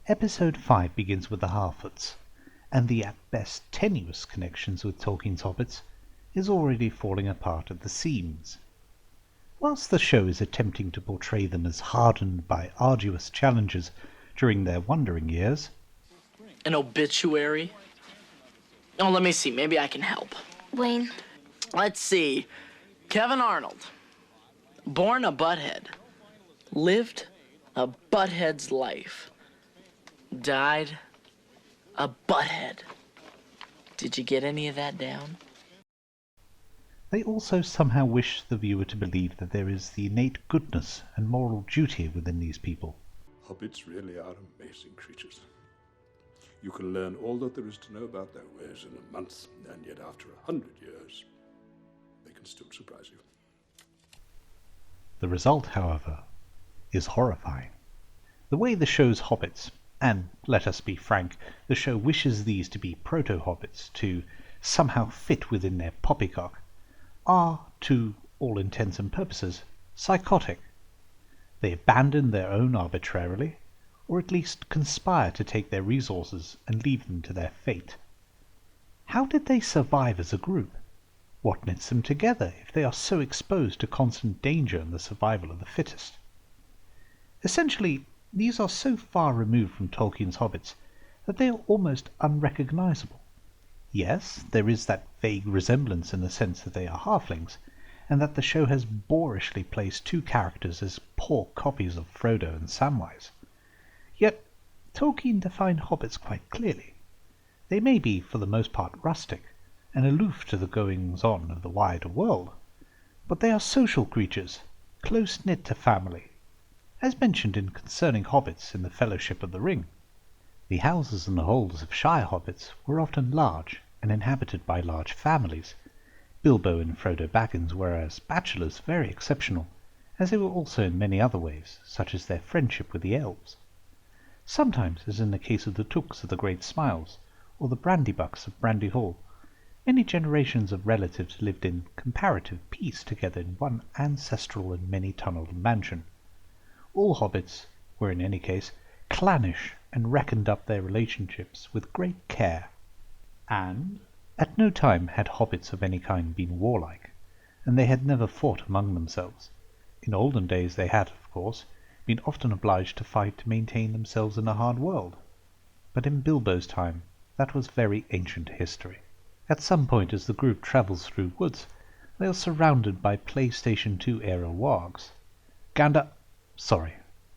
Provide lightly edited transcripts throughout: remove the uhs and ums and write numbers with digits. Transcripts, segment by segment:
Episode 5 begins with the Harfoots, and the at best tenuous connections with Tolkien's hobbits is already falling apart at the seams. Whilst the show is attempting to portray them as hardened by arduous challenges during their wandering years. An obituary? Oh, let me see. Maybe I can help. Wayne. Let's see. Kevin Arnold. Born a butthead. Lived a butthead's life. Died a butthead. Did you get any of that down? They also somehow wish the viewer to believe that there is the innate goodness and moral duty within these people. Hobbits really are amazing creatures. You can learn all that there is to know about their ways in a month, and yet after 100 years, they can still surprise you. The result, however, is horrifying. The way the show's hobbits, and let us be frank, the show wishes these to be proto-hobbits, to somehow fit within their poppycock, are, to all intents and purposes, psychotic. They abandon their own arbitrarily, or at least conspire to take their resources and leave them to their fate. How did they survive as a group? What knits them together if they are so exposed to constant danger and the survival of the fittest? Essentially, these are so far removed from Tolkien's hobbits that they are almost unrecognizable. Yes, there is that vague resemblance in the sense that they are halflings, and that the show has boorishly placed two characters as poor copies of Frodo and Samwise. Yet Tolkien defined hobbits quite clearly. They may be, for the most part, rustic, and aloof to the goings-on of the wider world, but they are social creatures, close-knit to family, as mentioned in Concerning Hobbits in the Fellowship of the Ring. The houses and holes of Shire hobbits were often large, and inhabited by large families. Bilbo and Frodo Baggins were as bachelors very exceptional, as they were also in many other ways, such as their friendship with the elves. Sometimes, as in the case of the Tooks of the Great Smiles, or the Brandybucks of Brandy Hall, many generations of relatives lived in comparative peace together in one ancestral and many-tunnelled mansion. All hobbits were in any case clannish and reckoned up their relationships with great care, and at no time had hobbits of any kind been warlike, and they had never fought among themselves. In olden days they had, of course, been often obliged to fight to maintain themselves in a hard world, but in Bilbo's time that was very ancient history. At some point as the group travels through woods, they are surrounded by PlayStation 2 era wargs.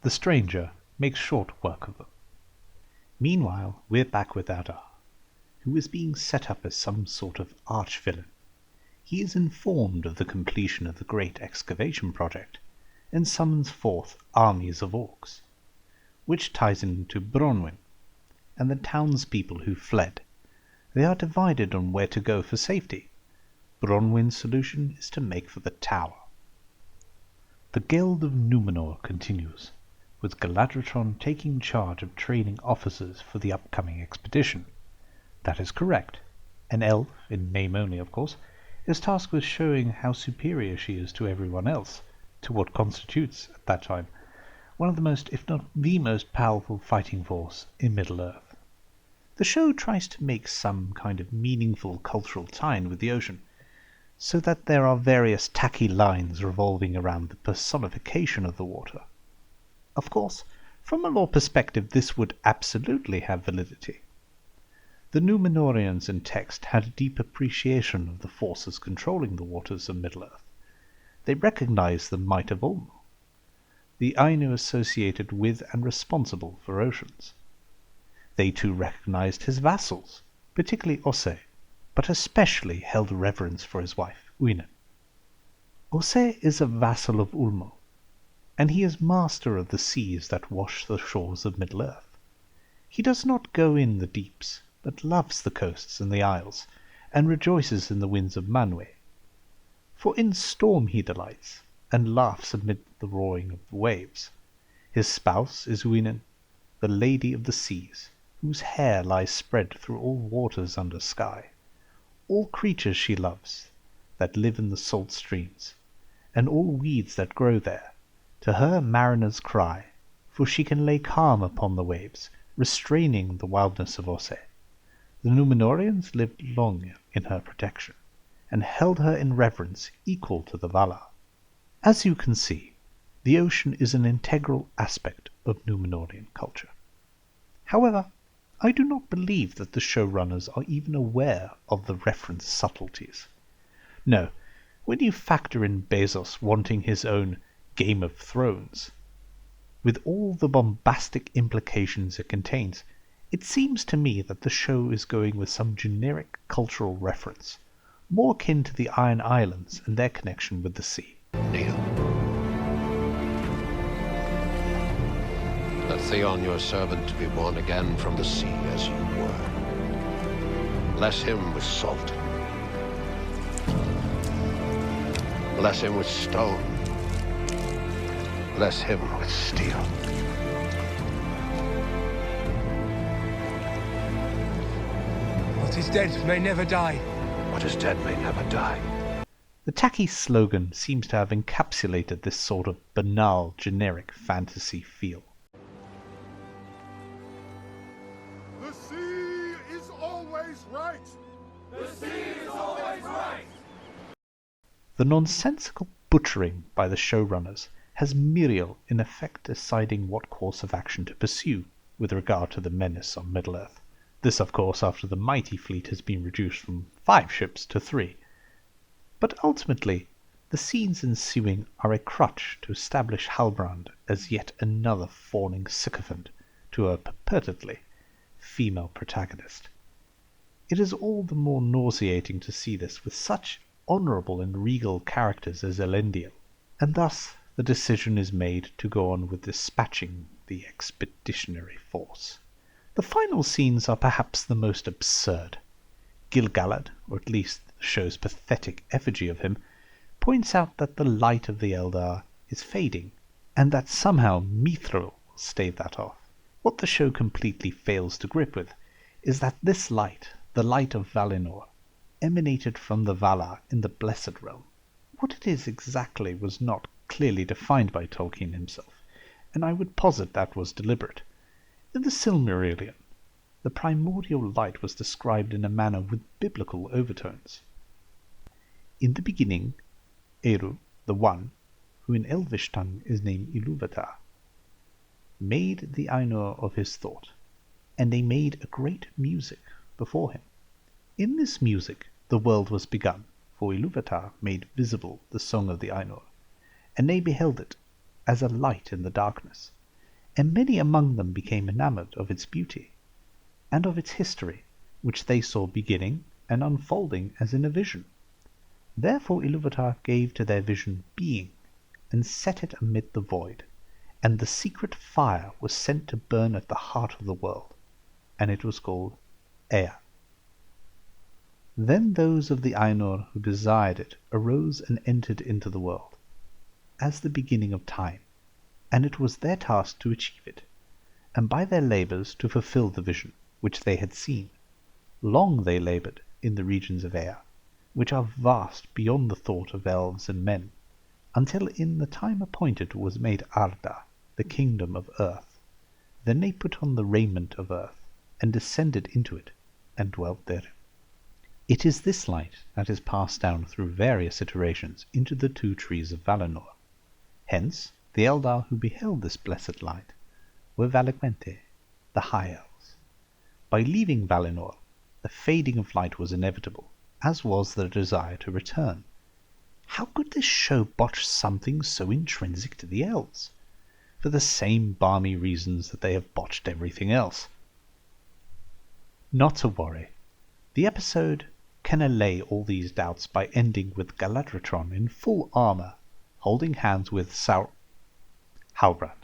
The stranger makes short work of them. Meanwhile, we're back with Adar, who is being set up as some sort of arch-villain. He is informed of the completion of the great excavation project, and summons forth armies of orcs, which ties into Bronwyn, and the townspeople who fled. They are divided on where to go for safety. Bronwyn's solution is to make for the tower. The Guild of Númenor continues, with Galadriel taking charge of training officers for the upcoming expedition. That is correct. An elf, in name only of course, is tasked with showing how superior she is to everyone else, to what constitutes, at that time, one of the most, if not the most powerful fighting force in Middle-earth. The show tries to make some kind of meaningful cultural tie-in with the ocean, so that there are various tacky lines revolving around the personification of the water. Of course, from a lore perspective this would absolutely have validity. The Númenóreans in text had a deep appreciation of the forces controlling the waters of Middle-earth. They recognized the might of Ulmo, the Ainu associated with and responsible for oceans. They too recognized his vassals, particularly Ossé, but especially held reverence for his wife, Uinen. Ossé is a vassal of Ulmo, and he is master of the seas that wash the shores of Middle-earth. He does not go in the deeps, but loves the coasts and the isles, and rejoices in the winds of Manwë. For in storm he delights, and laughs amid the roaring of the waves. His spouse is Uinen, the Lady of the Seas, whose hair lies spread through all waters under sky. All creatures she loves, that live in the salt streams, and all weeds that grow there, to her mariners cry, for she can lay calm upon the waves, restraining the wildness of Osse. The Númenóreans lived long in her protection, and held her in reverence equal to the Valar. As you can see, the ocean is an integral aspect of Númenórean culture. However, I do not believe that the showrunners are even aware of the reference subtleties. No, when you factor in Bezos wanting his own Game of Thrones, with all the bombastic implications it contains, it seems to me that the show is going with some generic cultural reference, more akin to the Iron Islands and their connection with the sea. Kneel. Let Theon, your servant, be born again from the sea as you were. Bless him with salt. Bless him with stone. Bless him with steel. What is dead may never die. What is dead may never die. The tacky slogan seems to have encapsulated this sort of banal, generic fantasy feel. The sea is always right! The sea is always right! The nonsensical butchering by the showrunners has Miriel in effect deciding what course of action to pursue with regard to the menace on Middle-earth. This, of course, after the mighty fleet has been reduced from 5 ships to 3. But ultimately, the scenes ensuing are a crutch to establish Halbrand as yet another fawning sycophant to a purportedly female protagonist. It is all the more nauseating to see this with such honourable and regal characters as Elendil, and thus the decision is made to go on with dispatching the expeditionary force. The final scenes are perhaps the most absurd. Gil-galad, or at least the show's pathetic effigy of him, points out that the light of the Eldar is fading, and that somehow Mithril will stave that off. What the show completely fails to grip with is that this light, the light of Valinor, emanated from the Valar in the Blessed Realm. What it is exactly was not clearly defined by Tolkien himself, and I would posit that was deliberate. In the Silmarillion, the primordial light was described in a manner with biblical overtones. In the beginning, Eru, the One, who in Elvish tongue is named Ilúvatar, made the Ainur of his thought, and they made a great music before him. In this music the world was begun, for Ilúvatar made visible the song of the Ainur, and they beheld it as a light in the darkness, and many among them became enamoured of its beauty, and of its history, which they saw beginning and unfolding as in a vision. Therefore Ilúvatar gave to their vision being, and set it amid the void, and the secret fire was sent to burn at the heart of the world, and it was called Ea. Then those of the Ainur who desired it arose and entered into the world, as the beginning of time, and it was their task to achieve it, and by their labours to fulfil the vision which they had seen. Long they laboured in the regions of Ea, which are vast beyond the thought of elves and men, until in the time appointed was made Arda, the kingdom of earth. Then they put on the raiment of earth, and descended into it, and dwelt therein. It is this light that is passed down through various iterations into the 2 trees of Valinor. Hence, the Eldar who beheld this blessed light were Valagmente, the High Elves. By leaving Valinor, the fading of light was inevitable, as was the desire to return. How could this show botch something so intrinsic to the elves? For the same balmy reasons that they have botched everything else. Not to worry. The episode can allay all these doubts by ending with Galadriel in full armour, holding hands with Halbrand.